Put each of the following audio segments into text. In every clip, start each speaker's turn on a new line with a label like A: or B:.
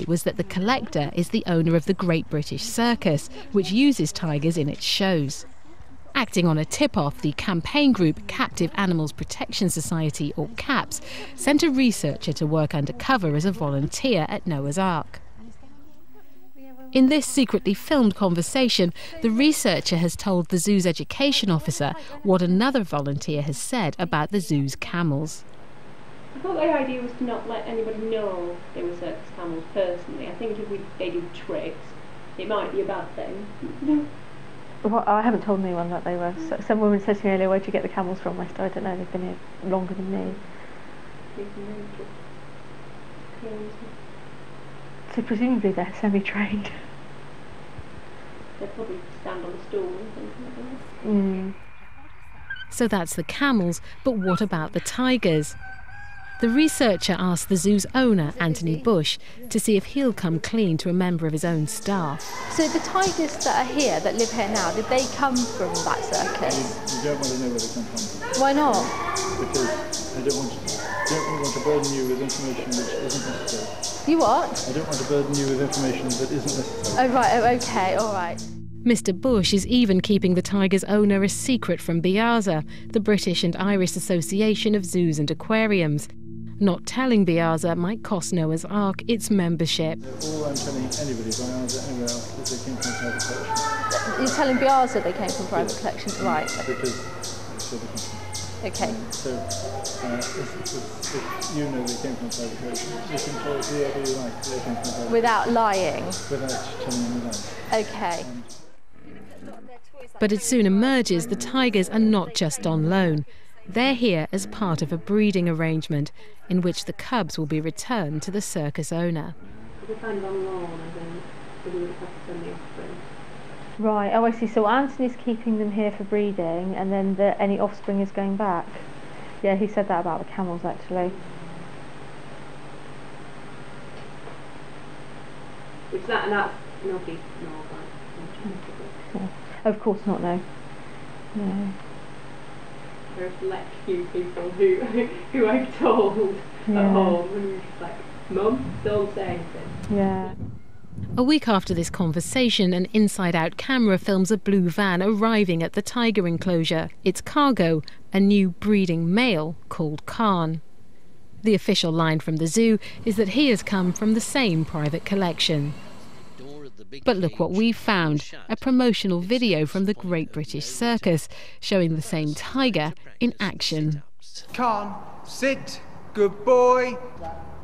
A: was that the collector is the owner of the Great British Circus, which uses tigers in its shows. Acting on a tip-off, the campaign group Captive Animals Protection Society, or CAPS, sent a researcher to work undercover as a volunteer at Noah's Ark. In this secretly filmed conversation, the researcher has told the zoo's education officer what another volunteer has said about the zoo's camels.
B: I thought the idea was to not let anybody know they were circus camels personally. I think if they do tricks, it might be a bad thing.
C: Well, I haven't told anyone that they were. Some woman said to me earlier, "Where'd you get the camels from?" I said, "I don't know, they've been here longer than me." So presumably they're semi-trained.
B: They'll probably stand on a stool and things like that.
A: So that's the camels, but what about the tigers? The researcher asked the zoo's owner, Anthony Bush, to see if he'll come clean to a member of his own staff.
C: So the tigers that are here, that live here now, did they come from that circus?
D: You don't want to know where they come from.
C: Why not?
D: Because I don't want to burden you with information which isn't necessary.
C: You what?
D: I don't want to burden you with information that isn't necessary.
C: Oh right, oh okay, all right.
A: Mr Bush is even keeping the tiger's owner a secret from BIAZA, the British and Irish Association of Zoos and Aquariums. Not telling BIAZA might cost Noah's Ark its membership.
D: All I'm telling anybody, BIAZA, anywhere else, is they came from private collection.
C: You're telling BIAZA they came from private collections, right?
D: Because that's where they come from.
C: Okay.
D: So, if you know they came from private collection, you can tell whoever you like they came from private.
C: Without lying?
D: Without telling them the lies.
C: Okay.
A: But it soon emerges the tigers are not just on loan. They're here as part of a breeding arrangement in which the cubs will be returned to the circus owner.
B: They're kind of on loan, and then we would have to send the offspring.
C: Right, oh I see. So Anthony's keeping them here for breeding, and then any offspring is going back. Yeah, he said that about the camels actually.
B: Which that's nobody knows that.
C: Yeah. Of course not, no. No.
B: There are select few people who I've told at home, and you're just like, Mum, don't say anything.
C: Yeah.
A: A week after this conversation, an inside-out camera films a blue van arriving at the tiger enclosure. Its cargo, a new breeding male called Khan. The official line from the zoo is that he has come from the same private collection. But look what we found, a promotional video from the Great British Circus showing the same tiger in action.
E: Khan, sit, good boy.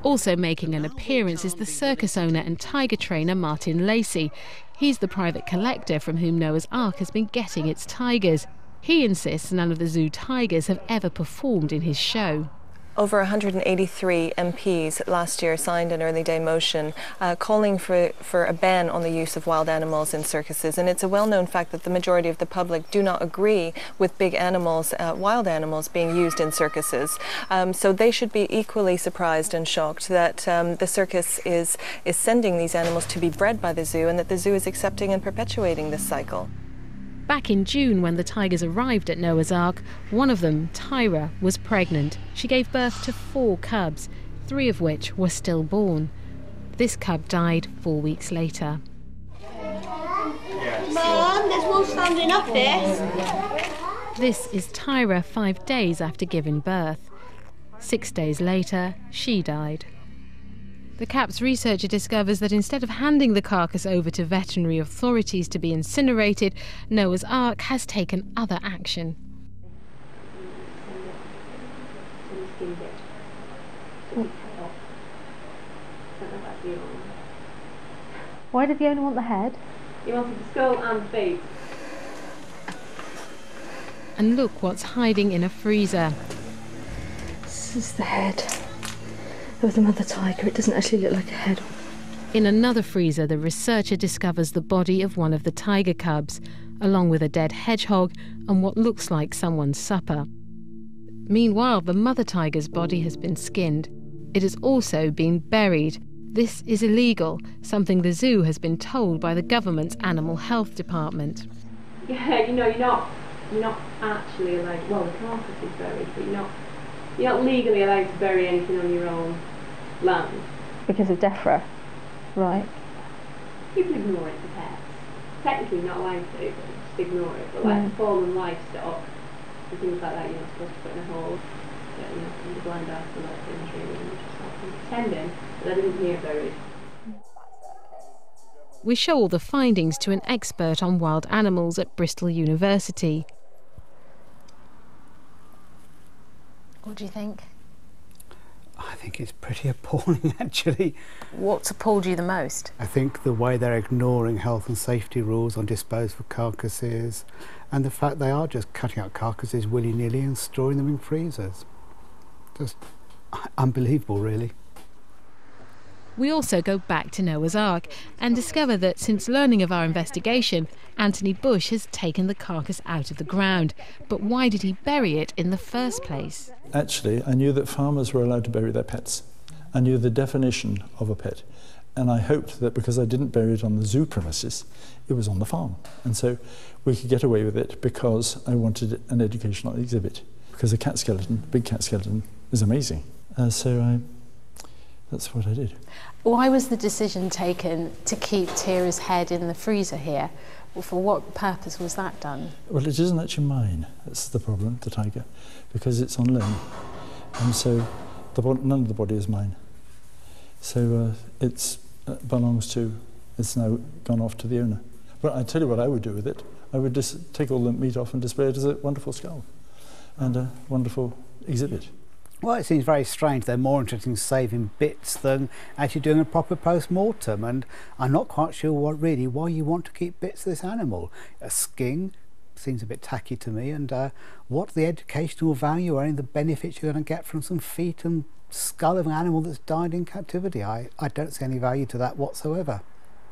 A: Also making an appearance is the circus owner and tiger trainer Martin Lacey. He's the private collector from whom Noah's Ark has been getting its tigers. He insists none of the zoo tigers have ever performed in his show.
F: Over 183 MPs last year signed an early day motion calling for a ban on the use of wild animals in circuses, and it's a well-known fact that the majority of the public do not agree with big animals, wild animals being used in circuses. So they should be equally surprised and shocked that the circus is sending these animals to be bred by the zoo, and that the zoo is accepting and perpetuating this cycle.
A: Back in June, when the tigers arrived at Noah's Ark, one of them, Tyra, was pregnant. She gave birth to 4 cubs, 3 of which were stillborn. This cub died 4 weeks later.
G: Mum, there's one standing up this.
A: This is Tyra 5 days after giving birth. 6 days later, she died. The CAPS researcher discovers that instead of handing the carcass over to veterinary authorities to be incinerated, Noah's Ark has taken other action.
C: Why did the owner want the head?
B: He wanted the skull and the feet.
A: And look what's hiding in a freezer.
C: This is the head of the mother tiger. It doesn't actually look like a head.
A: In another freezer, the researcher discovers the body of one of the tiger cubs, along with a dead hedgehog and what looks like someone's supper. Meanwhile, the mother tiger's body has been skinned. It has also been buried. This is illegal, something the zoo has been told by the government's animal health department.
B: Yeah, you know, you're not actually allowed. Well, the carcass is buried, but you're not legally allowed to bury anything on your own land.
C: Because of DEFRA? Right.
B: People ignore it for pets. Technically not allowed to, but just ignore it. But like fallen livestock and things like that, you're not supposed to put in a hole. But, you know, in the blind eye for like injury and just like pretending that I didn't hear buried.
A: We show all the findings to an expert on wild animals at Bristol University. What do you think?
H: I think it's pretty appalling, actually.
A: What's appalled you the most?
H: I think the way they're ignoring health and safety rules on disposal of carcasses, and the fact they are just cutting out carcasses willy-nilly and storing them in freezers. Just unbelievable, really.
A: We also go back to Noah's Ark and discover that since learning of our investigation, Anthony Bush has taken the carcass out of the ground. But why did he bury it in the first place?
D: Actually, I knew that farmers were allowed to bury their pets. I knew the definition of a pet. And I hoped that because I didn't bury it on the zoo premises, it was on the farm. And so we could get away with it because I wanted an educational exhibit. Because a cat skeleton, big cat skeleton, is amazing. That's what I did.
A: Why was the decision taken to keep Tira's head in the freezer here? For what purpose was that done?
D: Well, it isn't actually mine. That's the problem, the tiger, because it's on loan. And so none of the body is mine. So it's now gone off to the owner. But I tell you what I would do with it. I would just take all the meat off and display it as a wonderful skull and a wonderful exhibit.
H: Well, it seems very strange. They're more interested in saving bits than actually doing a proper post-mortem, and I'm not quite sure why you want to keep bits of this animal. A skin seems a bit tacky to me, and what the educational value or any of the benefits you're going to get from some feet and skull of an animal that's died in captivity. I don't see any value to that whatsoever.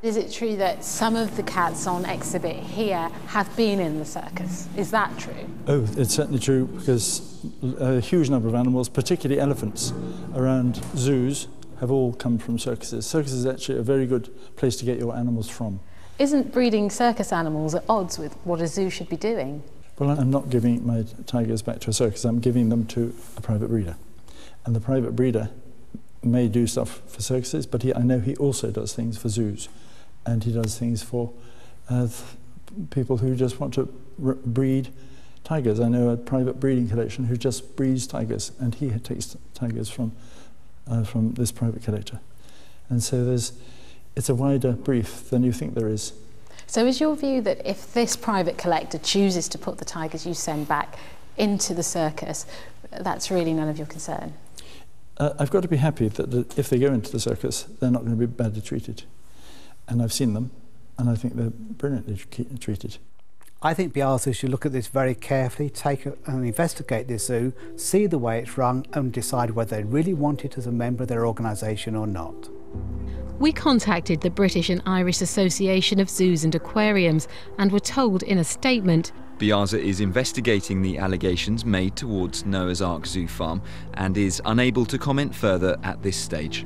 A: Is it true that some of the cats on exhibit here have been in the circus? Is that true?
D: Oh, it's certainly true, because a huge number of animals, particularly elephants, around zoos have all come from circuses. Circuses is actually a very good place to get your animals from.
A: Isn't breeding circus animals at odds with what a zoo should be doing?
D: Well, I'm not giving my tigers back to a circus, I'm giving them to a private breeder. And the private breeder may do stuff for circuses, but I know he also does things for zoos. And he does things for people who just want to breed tigers. I know a private breeding collection who just breeds tigers, and he takes tigers from this private collector. And so it's a wider brief than you think there is.
A: So is your view that if this private collector chooses to put the tigers you send back into the circus, that's really none of your concern?
D: I've got to be happy that if they go into the circus, they're not going to be badly treated. And I've seen them, and I think they're brilliantly treated.
H: I think Biazo should look at this very carefully, and investigate this zoo, see the way it's run, and decide whether they really want it as a member of their organisation or not.
A: We contacted the British and Irish Association of Zoos and Aquariums and were told in a statement,
I: Biazo is investigating the allegations made towards Noah's Ark Zoo Farm and is unable to comment further at this stage.